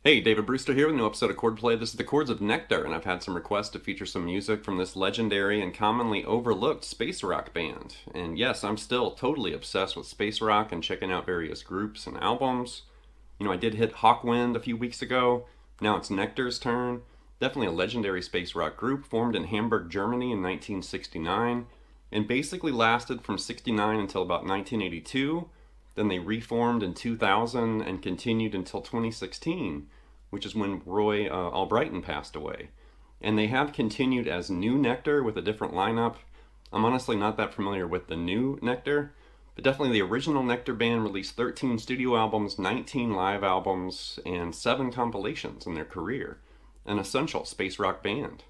Hey, David Brewster here with a new episode of Chordplay. This is the Chords of Nektar, and I've had some requests to feature some music from this legendary and commonly overlooked space rock band. And yes, I'm still totally obsessed with space rock and checking out various groups and albums. I did hit Hawkwind a few weeks ago. Now it's Nektar's turn. Definitely a legendary space rock group formed in Hamburg, Germany in 1969, and basically lasted from 69 until about 1982. Then they reformed in 2000 and continued until 2016, which is when Roye Albrighton passed away. And they have continued as New Nektar with a different lineup. I'm honestly not that familiar with the New Nektar, but definitely the original Nektar band released 13 studio albums, 19 live albums, and 7 compilations in their career. An essential space rock band.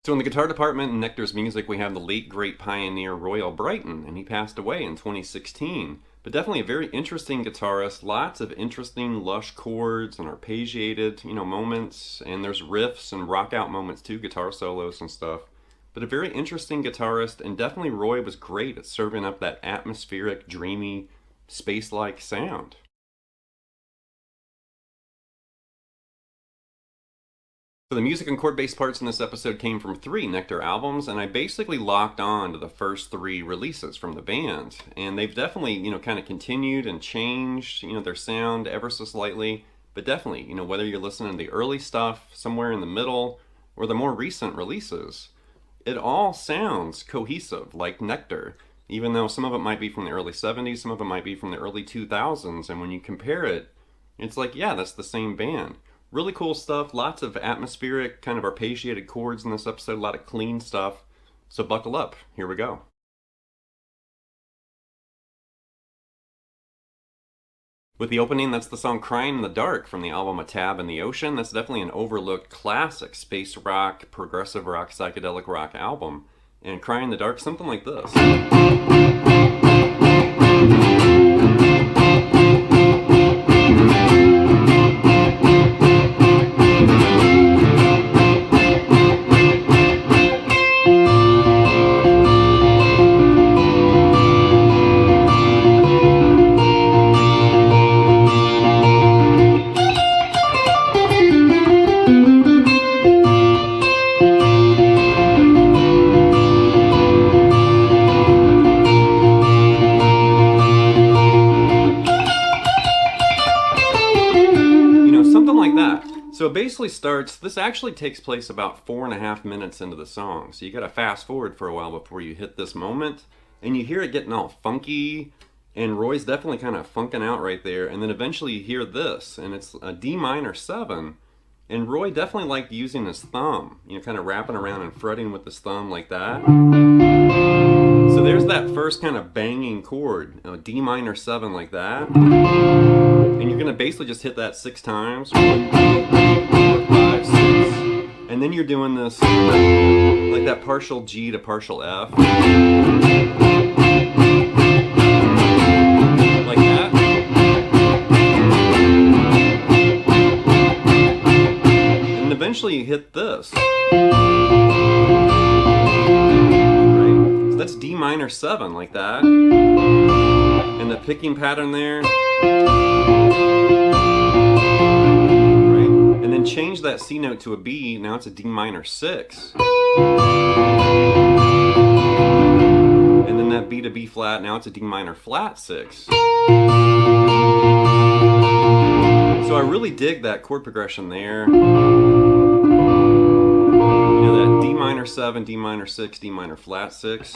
So in the guitar department in Nektar's music, we have the late great pioneer Roye Albrighton, and he passed away in 2016. But definitely a very interesting guitarist, lots of interesting lush chords and arpeggiated, moments, and there's riffs and rock out moments too, guitar solos and stuff. But a very interesting guitarist, and definitely Roye was great at serving up that atmospheric, dreamy, space-like sound. So the music and chord-based parts in this episode came from 3 Nektar albums, and I basically locked on to the first 3 releases from the band. And they've definitely, kind of continued and changed, their sound ever so slightly. But definitely, whether you're listening to the early stuff, somewhere in the middle, or the more recent releases, it all sounds cohesive, like Nektar. Even though some of it might be from the early 70s, some of it might be from the early 2000s, and when you compare it, it's like, yeah, that's the same band. Really cool stuff, lots of atmospheric, kind of arpeggiated chords in this episode, a lot of clean stuff. So buckle up, here we go. With the opening, that's the song Crying in the Dark from the album A Tab in the Ocean. That's definitely an overlooked classic space rock, progressive rock, psychedelic rock album. And Crying in the Dark, something like this. So it basically starts, this actually takes place about 4.5 minutes into the song. So you gotta fast forward for a while before you hit this moment. And you hear it getting all funky, and Roy's definitely kind of funking out right there. And then eventually you hear this, and it's a D minor 7. And Roy definitely liked using his thumb, kind of wrapping around and fretting with his thumb like that. So there's that first kind of banging chord, D minor 7 like that. And you're gonna basically just hit that 6 times. 1, 2, 3, 4, 5, 6. And then you're doing this like that partial G to partial F. Like that. And eventually you hit this. Right? So that's D minor 7 like that. And the picking pattern there. Right? And then change that C note to a B, now it's a D minor 6. And then that B to B flat, now it's a D minor flat 6. So I really dig that chord progression there. That D minor 7, D minor 6, D minor flat 6.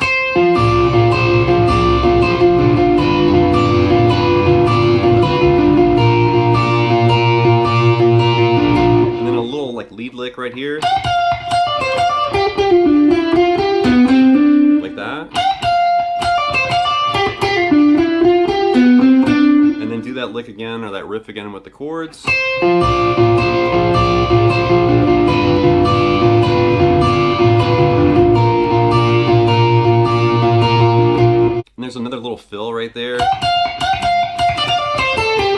Lead lick right here. Like that. And then do that lick again or that riff again with the chords. And there's another little fill right there.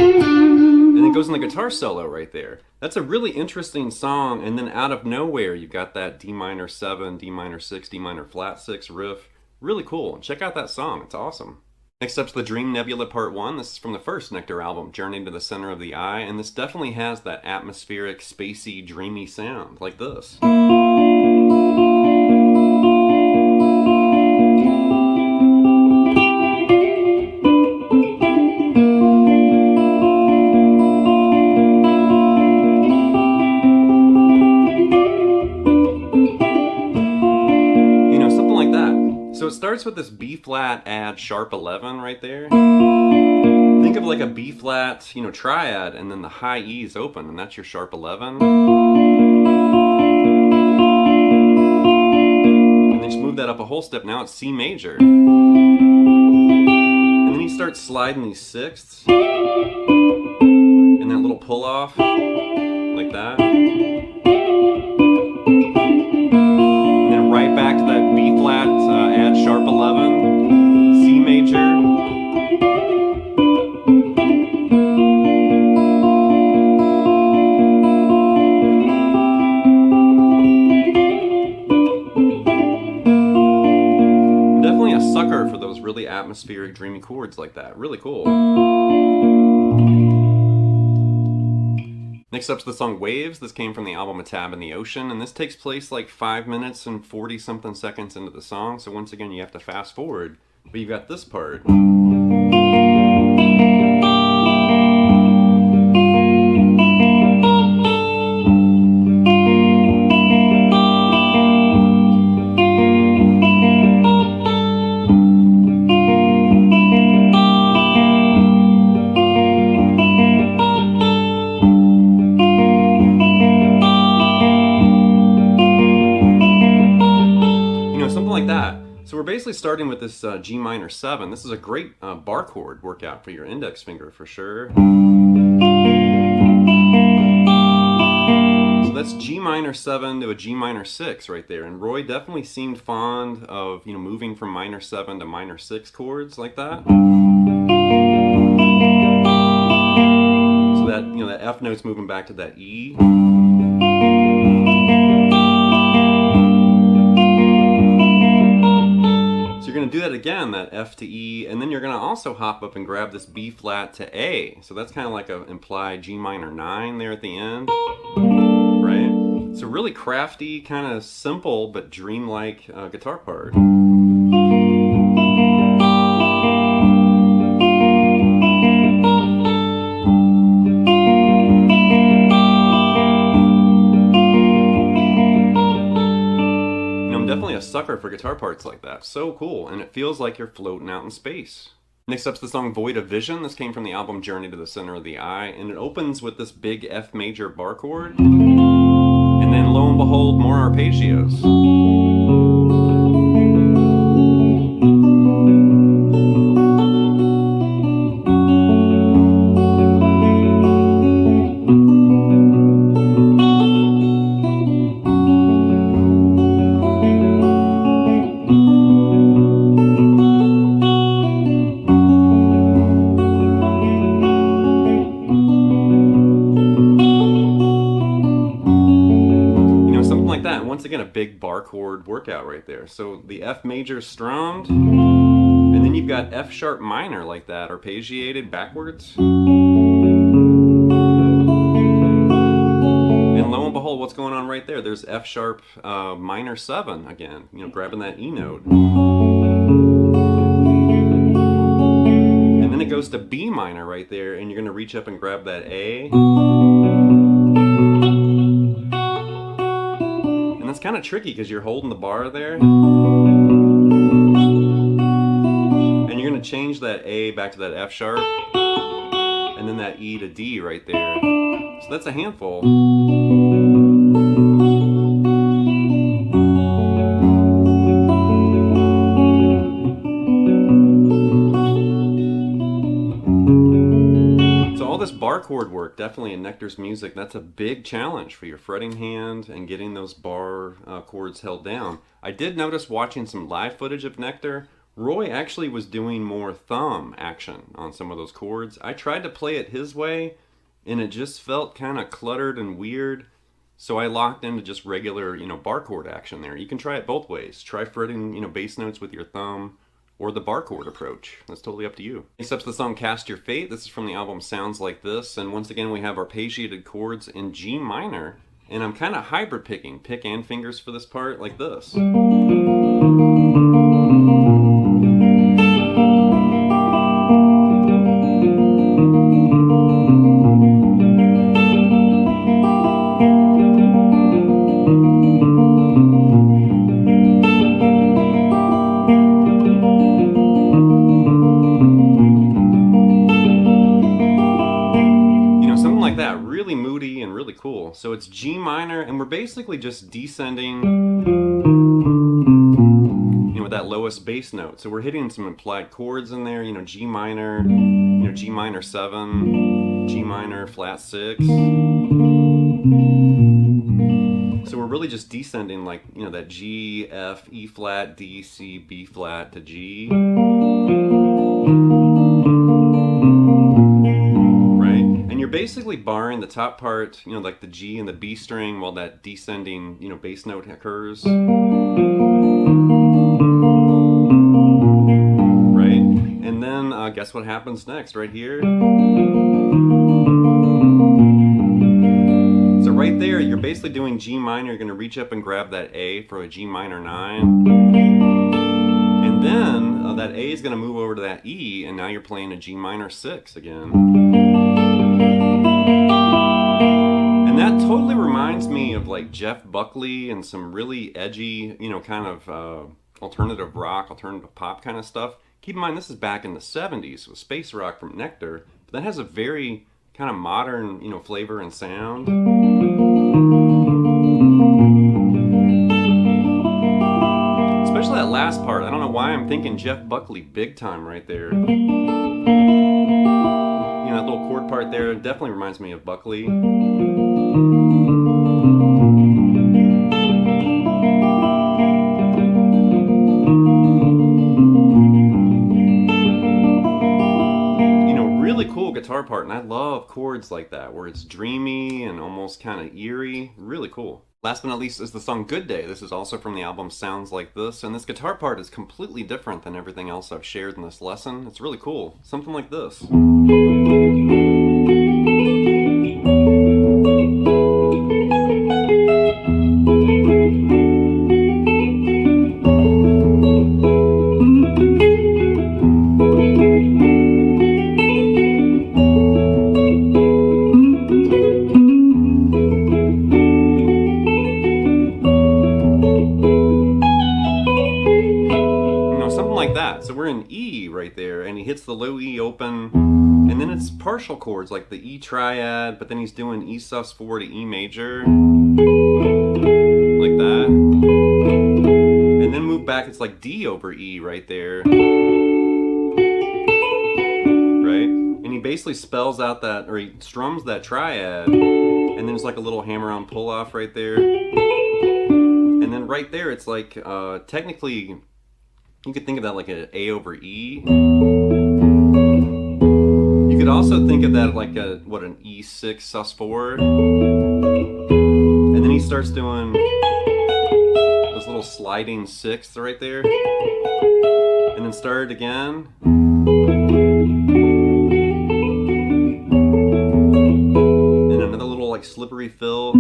And it goes in the guitar solo right there. That's a really interesting song, and then out of nowhere you've got that D minor 7, D minor 6, D minor flat 6 riff. Really cool. Check out that song, it's awesome. Next up's the Dream Nebula Part 1. This is from the first Nektar album, Journey to the Center of the Eye, and this definitely has that atmospheric, spacey, dreamy sound, like this. So it starts with this B flat add sharp 11 right there. Think of like a B flat, triad, and then the high E is open, and that's your sharp 11. And then just move that up a whole step. Now it's C major. And then you start sliding these sixths, and that little pull off, like that. And then right back to that B flat add sharp 11, C major. I'm definitely a sucker for those really atmospheric, dreamy chords like that. Really cool. Next up's the song Waves. This came from the album A Tab in the Ocean, and this takes place like 5 minutes and 40 something seconds into the song, so once again you have to fast forward, but you've got this part. So we're basically starting with this G minor 7. This is a great bar chord workout for your index finger for sure. So that's G minor 7 to a G minor 6 right there. And Roye definitely seemed fond of moving from minor 7 to minor 6 chords like that. So that that F note's moving back to that E. You're going to do that again, that F to E, and then you're going to also hop up and grab this B flat to A. So that's kind of like an implied G minor 9 there at the end, right? It's a really crafty, kind of simple but dreamlike guitar part. Definitely a sucker for guitar parts like that. So cool, and it feels like you're floating out in space. Next up's the song Void of Vision. This came from the album Journey to the Center of the Eye, and it opens with this big F major bar chord, and then lo and behold, more arpeggios. Once again, a big bar chord workout right there. So the F major strummed, and then you've got F sharp minor like that, arpeggiated backwards. And lo and behold, what's going on right there? There's F sharp minor 7 again, grabbing that E note. And then it goes to B minor right there, and you're going to reach up and grab that A. And that's kind of tricky because you're holding the bar there. And you're going to change that A back to that F sharp. And then that E to D right there. So that's a handful. This bar chord work, definitely in Nektar's music, that's a big challenge for your fretting hand and getting those bar chords held down. I did notice watching some live footage of Nektar, Roye actually was doing more thumb action on some of those chords. I tried to play it his way, and it just felt kind of cluttered and weird, so I locked into just regular, bar chord action there. You can try it both ways. Try fretting, bass notes with your thumb, or the bar chord approach. That's totally up to you. Next up's the song Cast Your Fate. This is from the album Sounds Like This, and once again we have arpeggiated chords in G minor, and I'm kind of hybrid picking, pick and fingers for this part, like this. Really moody and really cool. So it's G minor, and we're basically just descending, with that lowest bass note. So we're hitting some implied chords in there, G minor, G minor 7, G minor flat 6. So we're really just descending like, that G, F, E flat, D, C, B flat to G. Basically barring the top part, like the G and the B string while that descending, bass note occurs. Right? And then guess what happens next right here? So right there, you're basically doing G minor. You're going to reach up and grab that A for a G minor 9. And then that A is going to move over to that E, and now you're playing a G minor 6 again. And that totally reminds me of like Jeff Buckley and some really edgy, kind of alternative rock, alternative pop kind of stuff. Keep in mind, this is back in the 70s with Space Rock from Nektar, but that has a very kind of modern, flavor and sound. Especially that last part. I don't know why I'm thinking Jeff Buckley big time right there. That little chord part there definitely reminds me of Buckley. Really cool guitar part, and I love chords like that, where it's dreamy and almost kind of eerie. Really cool. Last but not least is the song Good Day. This is also from the album Sounds Like This, and this guitar part is completely different than everything else I've shared in this lesson. It's really cool. Something like this. So we're in E right there, and he hits the low E open, and then it's partial chords like the E triad, but then he's doing E sus4 to E major, like that, and then move back, it's like D over E right there, right, and he basically spells out that, or he strums that triad, and then it's like a little hammer-on pull-off right there, and then right there it's like, technically, you could think of that like an A over E. You could also think of that like an E6 sus4. And then he starts doing those little sliding sixths right there. And then start it again. And another little like slippery fill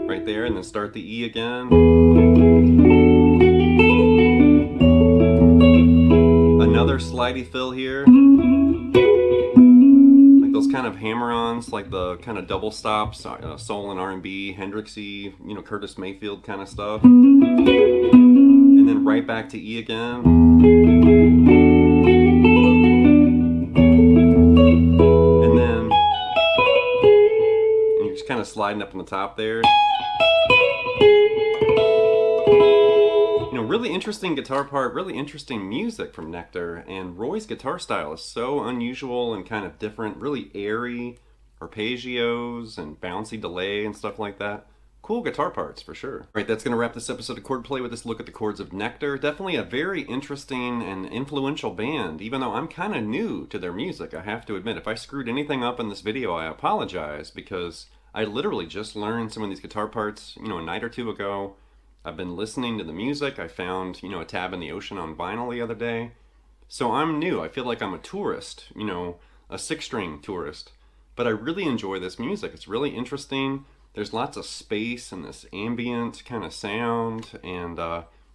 right there, and then start the E again. Another slidey fill here, like those kind of hammer-ons, like the kind of double stops, soul and R&B, Hendrixy, Curtis Mayfield kind of stuff, and then right back to E again, and then you're just kind of sliding up on the top there. Really interesting guitar part, really interesting music from Nektar, and Roye's guitar style is so unusual and kind of different, really airy arpeggios and bouncy delay and stuff like that. Cool guitar parts for sure. Alright, that's going to wrap this episode of Chordplay with this look at the Chords of Nektar. Definitely a very interesting and influential band, even though I'm kind of new to their music, I have to admit. If I screwed anything up in this video, I apologize, because I literally just learned some of these guitar parts, a night or two ago. I've been listening to the music. I found, A Tab in the Ocean on vinyl the other day. So I'm new. I feel like I'm a tourist, a six-string tourist. But I really enjoy this music. It's really interesting. There's lots of space and this ambient kind of sound. And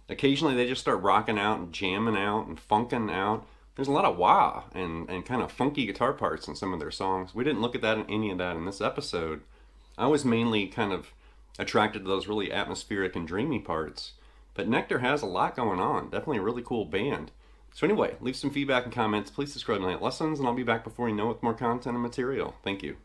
occasionally they just start rocking out and jamming out and funking out. There's a lot of wah and kind of funky guitar parts in some of their songs. We didn't look at any of that in this episode. I was mainly kind of attracted to those really atmospheric and dreamy parts. But Nektar has a lot going on. Definitely a really cool band. So anyway, leave some feedback and comments. Please subscribe to Night Lessons, and I'll be back before you know it with more content and material. Thank you.